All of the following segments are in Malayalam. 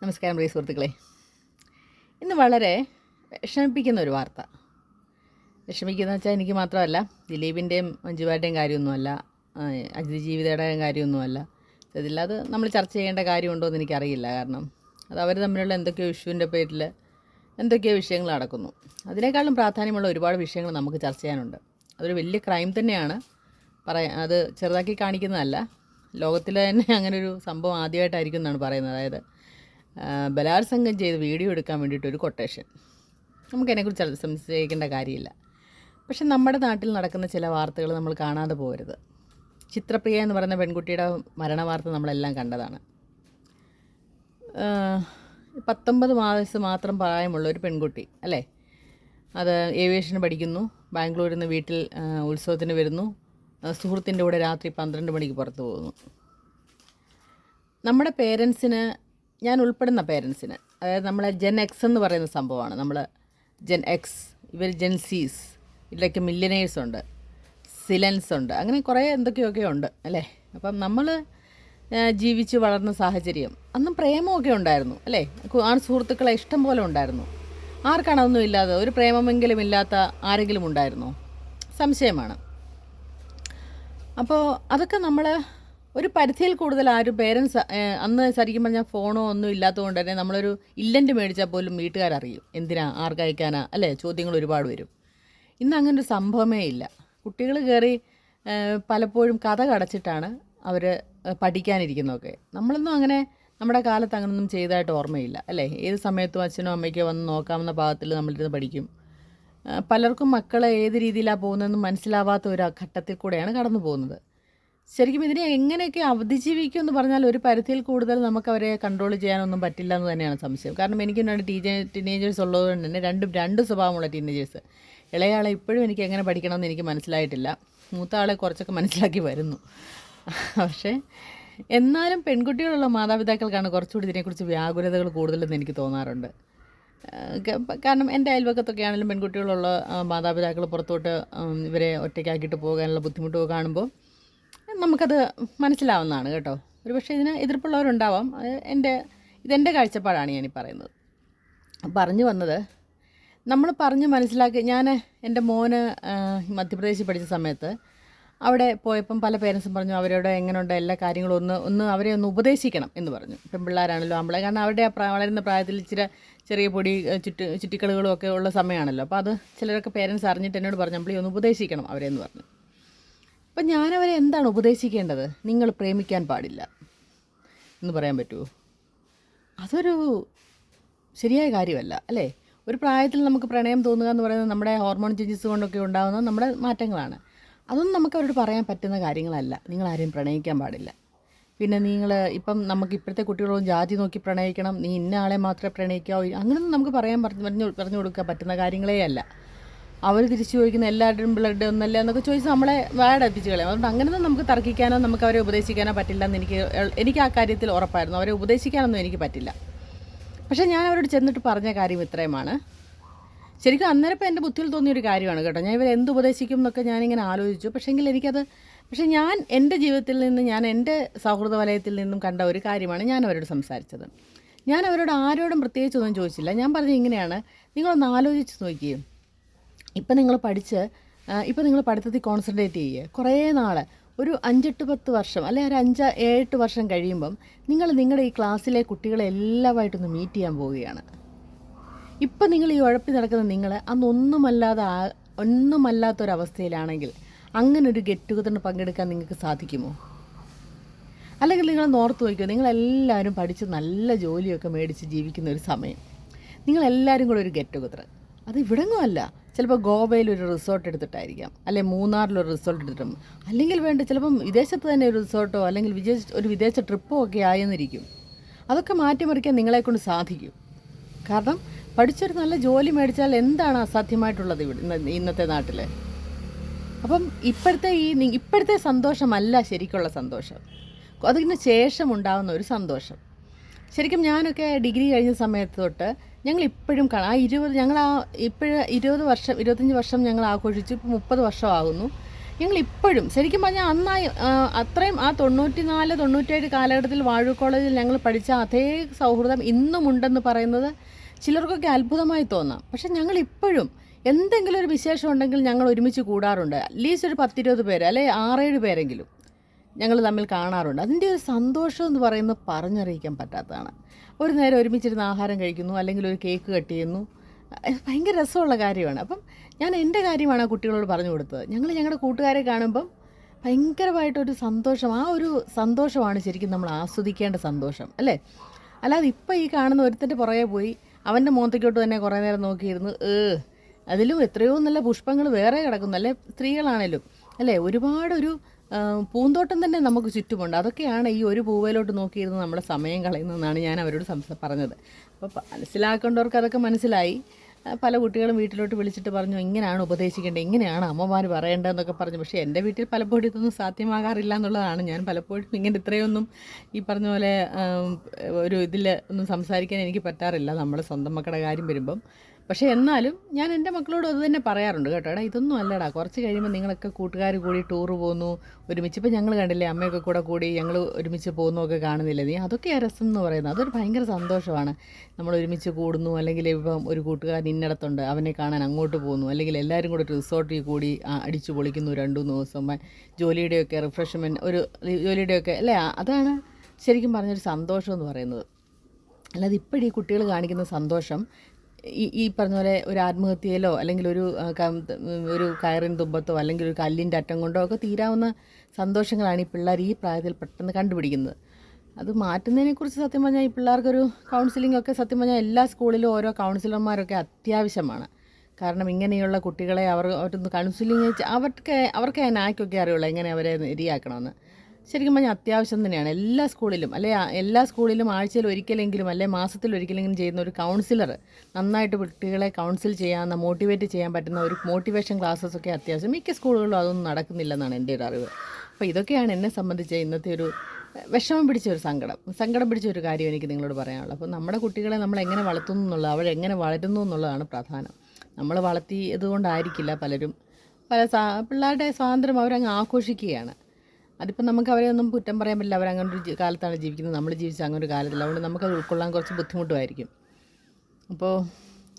നമസ്കാരം പ്രിയ സുഹൃത്തുക്കളെ. ഇന്ന് വളരെ വിഷമിപ്പിക്കുന്ന ഒരു വാർത്ത. വിഷമിക്കുന്ന വെച്ചാൽ എനിക്ക് മാത്രമല്ല, ദിലീപിൻ്റെയും മഞ്ജുവാരുടെയും കാര്യമൊന്നുമല്ല, അതിജീവിതയുടെ കാര്യമൊന്നുമല്ല. അത് നമ്മൾ ചർച്ച ചെയ്യേണ്ട കാര്യമുണ്ടോ എന്ന് എനിക്കറിയില്ല. കാരണം അത് അവർ തമ്മിലുള്ള എന്തൊക്കെയോ ഇഷ്യൂവിൻ്റെ പേരിൽ എന്തൊക്കെയോ വിഷയങ്ങൾ നടക്കുന്നു. അതിനേക്കാളും പ്രാധാന്യമുള്ള ഒരുപാട് വിഷയങ്ങൾ നമുക്ക് ചർച്ച ചെയ്യാനുണ്ട്. അതൊരു വലിയ ക്രൈം തന്നെയാണ്. അത് ചെറുതാക്കി കാണിക്കുന്നതല്ല. ലോകത്തിൽ തന്നെ അങ്ങനൊരു സംഭവം ആദ്യമായിട്ടായിരിക്കും എന്നാണ് പറയുന്നത്. അതായത് ബലാത്സംഗം ചെയ്ത് വീഡിയോ എടുക്കാൻ വേണ്ടിയിട്ടൊരു കൊട്ടേഷൻ. നമുക്കതിനെക്കുറിച്ച് സംശയിക്കേണ്ട കാര്യമില്ല. പക്ഷെ നമ്മുടെ നാട്ടിൽ നടക്കുന്ന ചില വാർത്തകൾ നമ്മൾ കാണാതെ പോകരുത്. ചിത്രപ്രിയ എന്ന് പറയുന്ന പെൺകുട്ടിയുടെ മരണ വാർത്ത നമ്മളെല്ലാം കണ്ടതാണ്. 19 വയസ്സ് മാത്രം പ്രായമുള്ള ഒരു പെൺകുട്ടി അല്ലേ, അത് ഏവിയേഷന് പഠിക്കുന്നു. ബാംഗ്ലൂരിൽ നിന്ന് വീട്ടിൽ ഉത്സവത്തിന് വരുന്നു. സുഹൃത്തിൻ്റെ കൂടെ രാത്രി 12 മണിക്ക് പുറത്തു പോകുന്നു. നമ്മുടെ പേരൻസിന്, ഞാൻ ഉൾപ്പെടുന്ന പേരൻസിന്, അതായത് നമ്മളെ ജെൻ എക്സ് എന്ന് പറയുന്ന സംഭവമാണ്. നമ്മൾ ജെൻ എക്സ്, ഇവർ ജെൻ സീസ്, ഇതിലൊക്കെ മില്യനേഴ്സ് ഉണ്ട്, സിലൻസ് ഉണ്ട്, അങ്ങനെ കുറേ എന്തൊക്കെയൊക്കെ ഉണ്ട് അല്ലേ. അപ്പം നമ്മൾ ജീവിച്ച് വളർന്ന സാഹചര്യം, അന്നും പ്രേമമൊക്കെ ഉണ്ടായിരുന്നു അല്ലേ. ആൺ സുഹൃത്തുക്കളെ ഇഷ്ടം പോലെ ഉണ്ടായിരുന്നു. ആർക്കാണ് അതൊന്നും ഇല്ലാതെ? ഒരു പ്രേമമെങ്കിലും ഇല്ലാത്ത ആരെങ്കിലും ഉണ്ടായിരുന്നോ? സംശയമാണ്. അപ്പോൾ അതൊക്കെ നമ്മൾ ഒരു പരിധിയിൽ കൂടുതൽ ആരും പേരൻസ്, അന്ന് ശരിക്കും പറഞ്ഞാൽ ഫോണോ ഒന്നും ഇല്ലാത്തതുകൊണ്ട് തന്നെ നമ്മളൊരു ഇല്ലൻ്റ് മേടിച്ചാൽ പോലും വീട്ടുകാരറിയും. എന്തിനാ, ആർക്കയക്കാനാ അല്ലേ, ചോദ്യങ്ങൾ ഒരുപാട് വരും. ഇന്ന് അങ്ങനൊരു സംഭവമേ ഇല്ല. കുട്ടികൾ കയറി പലപ്പോഴും കഥ കടച്ചിട്ടാണ് അവർ പഠിക്കാനിരിക്കുന്നതൊക്കെ. നമ്മളൊന്നും അങ്ങനെ നമ്മുടെ കാലത്ത് അങ്ങനൊന്നും ചെയ്തതായിട്ട് ഓർമ്മയില്ല അല്ലേ. ഏത് സമയത്തും അച്ഛനോ അമ്മയ്ക്കോ വന്ന് നോക്കാവുന്ന ഭാഗത്തിൽ നമ്മളിരുന്ന് പഠിക്കും. പലർക്കും മക്കളെ ഏത് രീതിയിലാണ് പോകുന്നതെന്ന് മനസ്സിലാവാത്ത ഒരു ഘട്ടത്തിൽ കൂടെയാണ് കടന്നു പോകുന്നത്. ശരിക്കും ഇതിനെ എങ്ങനെയൊക്കെ അതിജീവിക്കുമെന്ന് പറഞ്ഞാൽ ഒരു പരിധിയിൽ കൂടുതൽ നമുക്ക് അവരെ കൺട്രോൾ ചെയ്യാനൊന്നും പറ്റില്ല എന്ന് തന്നെയാണ് സംശയം. കാരണം എനിക്ക് 2 ടീനേജേഴ്സ് ഉള്ളതുകൊണ്ട് തന്നെ രണ്ട് സ്വഭാവമുള്ള ടീനേജേഴ്സ്. ഇളയാളെ ഇപ്പോഴും എനിക്ക് എങ്ങനെ പഠിക്കണമെന്ന് എനിക്ക് മനസ്സിലായിട്ടില്ല. മൂത്ത ആളെ കുറച്ചൊക്കെ മനസ്സിലാക്കി വരുന്നു. പക്ഷേ എന്നാലും പെൺകുട്ടികളുള്ള മാതാപിതാക്കൾക്കാണ് കുറച്ചുകൂടി ഇതിനെക്കുറിച്ച് വ്യാകുലതകൾ കൂടുതലെന്ന് എനിക്ക് തോന്നാറുണ്ട്. കാരണം എൻ്റെ അയൽവക്കത്തൊക്കെ ആണെങ്കിലും പെൺകുട്ടികളുള്ള മാതാപിതാക്കൾ പുറത്തോട്ട് ഇവരെ ഒറ്റയ്ക്കാക്കിയിട്ട് പോകാനുള്ള ബുദ്ധിമുട്ടൊക്കെ കാണുമ്പോൾ നമുക്കത് മനസ്സിലാവുന്നതാണ് കേട്ടോ. ഒരു പക്ഷേ ഇതിന് എതിർപ്പുള്ളവരുണ്ടാവാം. ഇതെൻ്റെ കാഴ്ചപ്പാടാണ് ഞാനീ പറയുന്നത്. പറഞ്ഞു വന്നത്, നമ്മൾ പറഞ്ഞ് മനസ്സിലാക്കി, ഞാൻ എൻ്റെ മോന് മധ്യപ്രദേശിൽ പഠിച്ച സമയത്ത് അവിടെ പോയപ്പം പല പേരൻസും പറഞ്ഞു അവരോട് എങ്ങനെയുണ്ട് എല്ലാ കാര്യങ്ങളും ഒന്ന് അവരെ ഒന്ന് ഉപദേശിക്കണം എന്ന് പറഞ്ഞു. പെൺപിള്ളേരാണല്ലോ ആമ്പളെ, കാരണം അവരുടെ വളരുന്ന പ്രായത്തിൽ ചെറിയ പൊടി ചുറ്റിക്കളികളും ഒക്കെ ഉള്ള സമയമാണല്ലോ. അപ്പോൾ അത് ചിലരൊക്കെ പേരൻസ് അറിഞ്ഞിട്ട് എന്നോട് പറഞ്ഞു നമ്മൾ ഒന്ന് ഉപദേശിക്കണം അവരെന്ന് പറഞ്ഞു. അപ്പം ഞാനവരെ എന്താണ് ഉപദേശിക്കേണ്ടത്? നിങ്ങൾ പ്രേമിക്കാൻ പാടില്ല എന്ന് പറയാൻ പറ്റുമോ? അതൊരു ശരിയായ കാര്യമല്ല അല്ലേ. ഒരു പ്രായത്തിൽ നമുക്ക് പ്രണയം തോന്നുക എന്ന് പറയുന്നത് നമ്മുടെ ഹോർമോൺ ചേഞ്ചസ് കൊണ്ടൊക്കെ ഉണ്ടാകുന്ന നമ്മുടെ മാറ്റങ്ങളാണ്. അതൊന്നും നമുക്ക് അവരോട് പറയാൻ പറ്റുന്ന കാര്യങ്ങളല്ല. നിങ്ങളാരെയും പ്രണയിക്കാൻ പാടില്ല. പിന്നെ ഇപ്പം നമുക്ക് ഇപ്പോഴത്തെ കുട്ടികളോട് ജാതി നോക്കി പ്രണയിക്കണം, നീ ഇന്ന ആളെ മാത്രമേ പ്രണയിക്കാവൂ, അങ്ങനെയൊന്നും നമുക്ക് പറഞ്ഞു കൊടുക്കാൻ പറ്റുന്ന കാര്യങ്ങളേ അല്ല. അവർ തിരിച്ചു ചോദിക്കുന്ന എല്ലാവരുടെയും ബ്ലഡ് ഒന്നല്ല എന്നൊക്കെ ചോദിച്ച് നമ്മളെ വാടപ്പിച്ച് കളയും. അതുകൊണ്ട് അങ്ങനെയൊന്നും നമുക്ക് തർക്കിക്കാനോ നമുക്ക് അവരെ ഉപദേശിക്കാനോ പറ്റില്ല എന്ന് എനിക്ക് ആ കാര്യത്തിൽ ഉറപ്പായിരുന്നു. അവരെ ഉപദേശിക്കാനൊന്നും എനിക്ക് പറ്റില്ല. പക്ഷേ ഞാൻ അവരോട് ചെന്നിട്ട് പറഞ്ഞ കാര്യം ഇത്രയുമാണ്. ശരിക്കും അന്നേരം ഇപ്പോൾ എൻ്റെ ബുദ്ധിയിൽ തോന്നിയൊരു കാര്യമാണ് കേട്ടോ. ഞാൻ ഇവരെ എന്ത് ഉപദേശിക്കും എന്നൊക്കെ ഞാനിങ്ങനെ ആലോചിച്ചു. പക്ഷേ ഞാൻ എൻ്റെ ജീവിതത്തിൽ നിന്ന്, ഞാൻ എൻ്റെ സൗഹൃദ വലയത്തിൽ നിന്നും കണ്ട ഒരു കാര്യമാണ് ഞാൻ അവരോട് സംസാരിച്ചത്. ഞാൻ അവരോട് ആരോടും പ്രത്യേകിച്ചൊന്നും ചോദിച്ചില്ല. ഞാൻ പറഞ്ഞത് ഇങ്ങനെയാണ്, നിങ്ങളൊന്ന് ആലോചിച്ച് നോക്കിയേ. ഇപ്പം നിങ്ങൾ പഠിത്തത്തിൽ കോൺസെൻട്രേറ്റ് ചെയ്യുക. കുറേ നാൾ, ഒരു 5-10 വർഷം അല്ലെ ഒരു 5-7 വർഷം കഴിയുമ്പം നിങ്ങളുടെ ഈ ക്ലാസ്സിലെ കുട്ടികളെ എല്ലാമായിട്ടൊന്ന് മീറ്റ് ചെയ്യാൻ പോവുകയാണ്. ഇപ്പം നിങ്ങൾ ഈ ഉഴപ്പി നടക്കുന്ന അന്ന് ഒന്നുമല്ലാത്തൊരവസ്ഥയിലാണെങ്കിൽ അങ്ങനെ ഒരു ഗെറ്റ് ടുഗദറിന് പങ്കെടുക്കാൻ നിങ്ങൾക്ക് സാധിക്കുമോ? അല്ലെങ്കിൽ നിങ്ങൾ ഓർത്ത് നോക്കിയോ, നിങ്ങളെല്ലാവരും പഠിച്ച് നല്ല ജോലിയൊക്കെ മേടിച്ച് ജീവിക്കുന്ന ഒരു സമയം, നിങ്ങളെല്ലാവരും കൂടെ ഒരു ഗെറ്റ് ടുഗദർ, അത് ഇവിടെങ്ങും അല്ല, ചിലപ്പോൾ ഗോവയിൽ ഒരു റിസോർട്ട് എടുത്തിട്ടായിരിക്കാം, അല്ലെങ്കിൽ മൂന്നാറിലൊരു റിസോർട്ട് എടുത്തിട്ടും, അല്ലെങ്കിൽ ചിലപ്പം വിദേശത്ത് തന്നെ ഒരു റിസോർട്ടോ അല്ലെങ്കിൽ ഒരു വിദേശ ട്രിപ്പോ ഒക്കെ ആയെന്നിരിക്കും. അതൊക്കെ മാറ്റിമറിക്കാൻ നിങ്ങളെക്കൊണ്ട് സാധിക്കും. കാരണം പഠിച്ചൊരു നല്ല ജോലി മേടിച്ചാൽ എന്താണ് അസാധ്യമായിട്ടുള്ളത് ഇന്നത്തെ നാട്ടിൽ? അപ്പം ഇപ്പോഴത്തെ സന്തോഷമല്ല ശരിക്കുള്ള സന്തോഷം, അതിന് ശേഷം ഉണ്ടാകുന്ന ഒരു സന്തോഷം. ശരിക്കും ഞാനൊക്കെ ഡിഗ്രി കഴിഞ്ഞ സമയത്ത് തൊട്ട് ഞങ്ങളിപ്പോഴും 20 വർഷം 25 വർഷം ഞങ്ങൾ ആഘോഷിച്ചു. ഇപ്പോൾ 30 വർഷമാകുന്നു. ഞങ്ങളിപ്പോഴും ശരിക്കും പറഞ്ഞാൽ അന്നായി അത്രയും ആ 94, 97 കാലഘട്ടത്തിൽ വാഴൂർ കോളേജിൽ ഞങ്ങൾ പഠിച്ച അതേ സൗഹൃദം ഇന്നും ഉണ്ടെന്ന് പറയുന്നത് ചിലർക്കൊക്കെ അത്ഭുതമായി തോന്നാം. പക്ഷെ ഞങ്ങളിപ്പോഴും എന്തെങ്കിലും ഒരു വിശേഷം ഉണ്ടെങ്കിൽ ഞങ്ങൾ ഒരുമിച്ച് കൂടാറുണ്ട്. അറ്റ്ലീസ്റ്റ് ഒരു 10-20 പേര്, അല്ലെ 6-7 പേരെങ്കിലും ഞങ്ങൾ തമ്മിൽ കാണാറുണ്ട്. അതിൻ്റെ ഒരു സന്തോഷം എന്ന് പറയുന്നത് പറഞ്ഞറിയിക്കാൻ പറ്റാത്തതാണ്. ഒരു നേരം ഒരുമിച്ചിരുന്ന് ആഹാരം കഴിക്കുന്നു, അല്ലെങ്കിൽ ഒരു കേക്ക് കട്ട് ചെയ്യുന്നു. ഭയങ്കര രസമുള്ള കാര്യമാണ്. അപ്പം ഞാൻ എൻ്റെ കാര്യമാണ് ആ കുട്ടികളോട് പറഞ്ഞു കൊടുത്തത്. ഞങ്ങളുടെ കൂട്ടുകാരെ കാണുമ്പം ഭയങ്കരമായിട്ടൊരു സന്തോഷം, ആ ഒരു സന്തോഷമാണ് ശരിക്കും നമ്മൾ ആസ്വദിക്കേണ്ട സന്തോഷം, അല്ലേ? അല്ലാതെ ഇപ്പം ഈ കാണുന്ന ഒരുത്തൻ്റെ പുറകെ പോയി അവൻ്റെ മുഖത്തേക്കോട്ട് തന്നെ കുറേ നേരം നോക്കിയിരുന്നു അതിലും എത്രയോ നല്ല പുഷ്പങ്ങൾ വേറെ കിടക്കുന്നു, അല്ലേ? സ്ത്രീകളാണേലും, അല്ലേ? ഒരുപാടൊരു പൂന്തോട്ടം തന്നെ നമുക്ക് ചുറ്റുമുണ്ട്. അതൊക്കെയാണ് ഈ ഒരു പൂവേലോട്ട് നോക്കിയിരുന്ന് നമ്മുടെ സമയം കളയുന്നതെന്നാണ് ഞാൻ അവരോട് പറഞ്ഞത്. അപ്പോൾ മനസ്സിലാക്കേണ്ടവർക്ക് അതൊക്കെ മനസ്സിലായി. പല കുട്ടികളും വീട്ടിലോട്ട് വിളിച്ചിട്ട് പറഞ്ഞു, ഇങ്ങനെയാണ് ഉപദേശിക്കേണ്ടത്, ഇങ്ങനെയാണ് അമ്മമാർ പറയേണ്ടതെന്നൊക്കെ പറഞ്ഞു. പക്ഷേ എൻ്റെ വീട്ടിൽ പലപ്പോഴും ഇതൊന്നും സാധ്യമാകാറില്ല എന്നുള്ളതാണ്. ഞാൻ പലപ്പോഴും ഇങ്ങനെ ഇത്രയൊന്നും ഈ പറഞ്ഞ പോലെ ഒരു ഇതിൽ ഒന്നും സംസാരിക്കാൻ എനിക്ക് പറ്റാറില്ല നമ്മുടെ സ്വന്തം മക്കളുടെ കാര്യം വരുമ്പം. പക്ഷേ എന്നാലും ഞാൻ എൻ്റെ മക്കളോട് അത് തന്നെ പറയാറുണ്ട് കേട്ടോ. എടാ ഇതൊന്നും അല്ലടാ, കുറച്ച് കഴിയുമ്പോൾ നിങ്ങളൊക്കെ കൂട്ടുകാർ കൂടി ടൂറ് പോകുന്നു ഒരുമിച്ച്. ഇപ്പോൾ ഞങ്ങൾ കണ്ടില്ലേ, അമ്മയൊക്കെ കൂടി ഞങ്ങൾ ഒരുമിച്ച് പോകുന്നതൊക്കെ കാണുന്നില്ല നീ? അതൊക്കെയാണ് രസം എന്ന് പറയുന്നത്. അതൊരു ഭയങ്കര സന്തോഷമാണ്. നമ്മൾ ഒരുമിച്ച് കൂടുന്നു, അല്ലെങ്കിൽ ഇപ്പം ഒരു കൂട്ടുകാരൻ ഇന്നടത്തുണ്ട്, അവനെ കാണാൻ അങ്ങോട്ട് പോകുന്നു, അല്ലെങ്കിൽ എല്ലാവരും കൂടെ ഒരു റിസോർട്ടിൽ കൂടി അടിച്ചു പൊളിക്കുന്നു 2-3 ദിവസം. ജോലിയുടെയൊക്കെ റിഫ്രഷ്മെൻറ്റ്, ഒരു ജോലിയുടെയൊക്കെ, അല്ലേ? അതാണ് ശരിക്കും പറഞ്ഞൊരു സന്തോഷം എന്ന് പറയുന്നത്. അല്ലാതെ ഇപ്പോഴീ കുട്ടികൾ കാണിക്കുന്ന സന്തോഷം ഈ പറഞ്ഞ പോലെ ഒരു ആത്മഹത്യയിലോ, അല്ലെങ്കിൽ ഒരു കയറിൻ തുമ്പത്തോ, അല്ലെങ്കിൽ ഒരു കല്ലിൻ്റെ അറ്റം കൊണ്ടോ ഒക്കെ തീരാവുന്ന സന്തോഷങ്ങളാണ് ഈ പിള്ളേർ ഈ പ്രായത്തിൽ പെട്ടെന്ന് കണ്ടുപിടിക്കുന്നത്. അത് മാറ്റുന്നതിനെക്കുറിച്ച് സത്യം പറഞ്ഞാൽ ഈ പിള്ളേർക്കൊരു കൗൺസിലിംഗ് ഒക്കെ സത്യം പറഞ്ഞാൽ എല്ലാ സ്കൂളിലും ഓരോ കൗൺസിലർമാരൊക്കെ അത്യാവശ്യമാണ്. കാരണം ഇങ്ങനെയുള്ള കുട്ടികളെ അവരൊന്ന് കൗൺസിലിംഗ് അവർക്ക് നാക്കൊക്കെ അറിയുള്ളൂ എങ്ങനെ അവരെ ഇരിയാക്കണമെന്ന്. ശരിക്കും പറഞ്ഞാൽ അത്യാവശ്യം തന്നെയാണ് എല്ലാ സ്കൂളിലും, എല്ലാ സ്കൂളിലും ആഴ്ചയിൽ ഒരിക്കലെങ്കിലും, മാസത്തിൽ ഒരിക്കലെങ്കിലും ചെയ്യുന്ന ഒരു കൗൺസിലർ, നന്നായിട്ട് കുട്ടികളെ കൗൺസിൽ ചെയ്യാവുന്ന, മോട്ടിവേറ്റ് ചെയ്യാൻ പറ്റുന്ന ഒരു മോട്ടിവേഷൻ ക്ലാസ്സസൊക്കെ അത്യാവശ്യം. മിക്ക സ്കൂളുകളിലും അതൊന്നും നടക്കുന്നില്ലെന്നാണ് എൻ്റെ ഒരു അറിവ്. അപ്പോൾ ഇതൊക്കെയാണ് എന്നെ സംബന്ധിച്ച് ഇന്നത്തെ ഒരു വിഷമം പിടിച്ച ഒരു സങ്കടം പിടിച്ച ഒരു കാര്യം എനിക്ക് നിങ്ങളോട് പറയാനുള്ളത്. അപ്പോൾ നമ്മുടെ കുട്ടികളെ നമ്മൾ എങ്ങനെ വളർത്തുന്നു എന്നുള്ളത്, അവരെങ്ങനെ വളരുന്നു എന്നുള്ളതാണ് പ്രധാനം. നമ്മൾ വളർത്തിയതുകൊണ്ടായിരിക്കില്ല പലരും പിള്ളേരുടെ സ്വാതന്ത്ര്യം അവരങ്ങ് ആഘോഷിക്കുകയാണ്. അതിപ്പോൾ നമുക്ക് അവരെ ഒന്നും കുറ്റം പറയാൻ പറ്റില്ല. അവരങ്ങനെ ഒരു കാലത്താണ് ജീവിക്കുന്നത്, നമ്മൾ ജീവിച്ച അങ്ങനെ ഒരു കാലത്തില്ല. അതുകൊണ്ട് നമുക്കത് ഉൾക്കൊള്ളാൻ കുറച്ച് ബുദ്ധിമുട്ടുമായിരിക്കും. അപ്പോൾ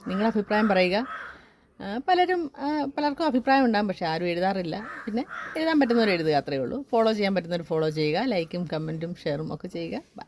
നിങ്ങളുടെ അഭിപ്രായം പറയുക. പലർക്കും അഭിപ്രായം ഉണ്ടാകും, പക്ഷേ ആരും എഴുതാറില്ല. പിന്നെ എഴുതാൻ പറ്റുന്നവർ എഴുതുക, അത്രയേ ഉള്ളൂ. ഫോളോ ചെയ്യാൻ പറ്റുന്നവർ ഫോളോ ചെയ്യുക. ലൈക്കും കമൻറ്റും ഷെയറും ഒക്കെ ചെയ്യുക. ബൈ.